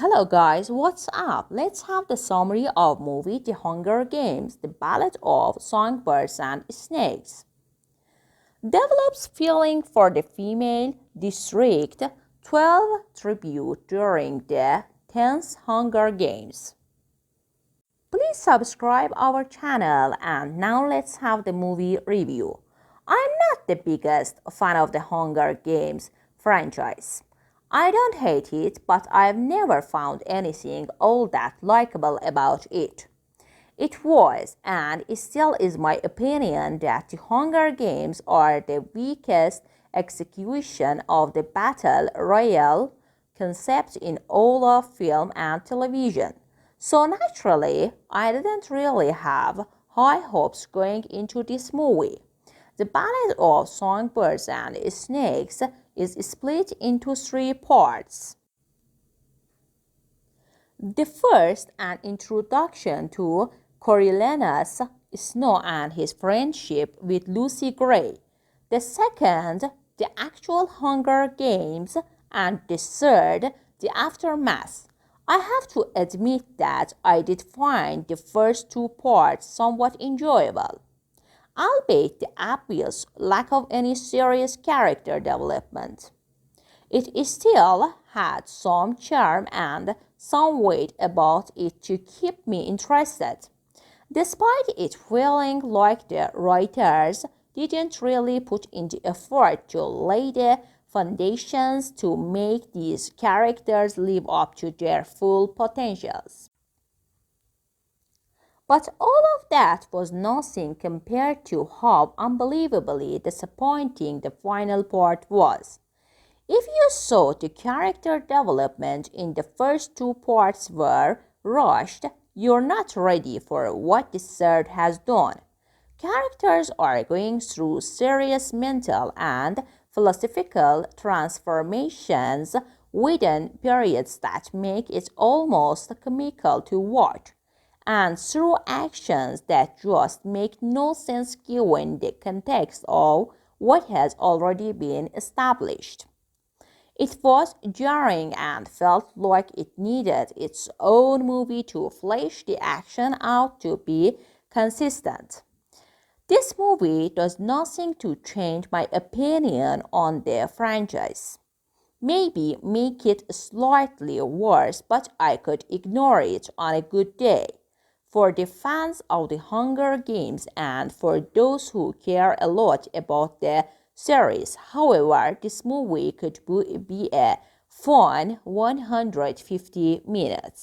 Hello guys, what's up? Let's have the summary of movie The Hunger Games, The Ballad of Songbirds and Snakes. Develops feeling for the female District 12 tribute during the 10th Hunger Games. Please subscribe our channel and now let's have the movie review. I'm not the biggest fan of the Hunger Games franchise. I don't hate it, but I've never found anything all that likable about it. It was, and it still is my opinion that the Hunger Games are the weakest execution of the battle royale concept in all of film and television. So naturally, I didn't really have high hopes going into this movie. The Ballad of Songbirds and Snakes is split into 3 parts. The first, an introduction to Coriolanus Snow and his friendship with Lucy Gray. The second, the actual Hunger Games. And the third, the aftermath. I have to admit that I did find the first 2 parts somewhat enjoyable, albeit the obvious lack of any serious character development. It still had some charm and some weight about it to keep me interested, despite it feeling like the writers didn't really put in the effort to lay the foundations to make these characters live up to their full potentials. But all of that was nothing compared to how unbelievably disappointing the final part was. If you thought the character development in the first 2 parts were rushed, you're not ready for what the third has done. Characters are going through serious mental and philosophical transformations within periods that make it almost comical to watch, and through actions that just make no sense given the context of what has already been established. It was jarring and felt like it needed its own movie to flesh the action out to be consistent. This movie does nothing to change my opinion on the franchise. Maybe make it slightly worse, but I could ignore it on a good day. For the fans of the Hunger Games and for those who care a lot about the series, however, this movie could be a fun 150 minutes.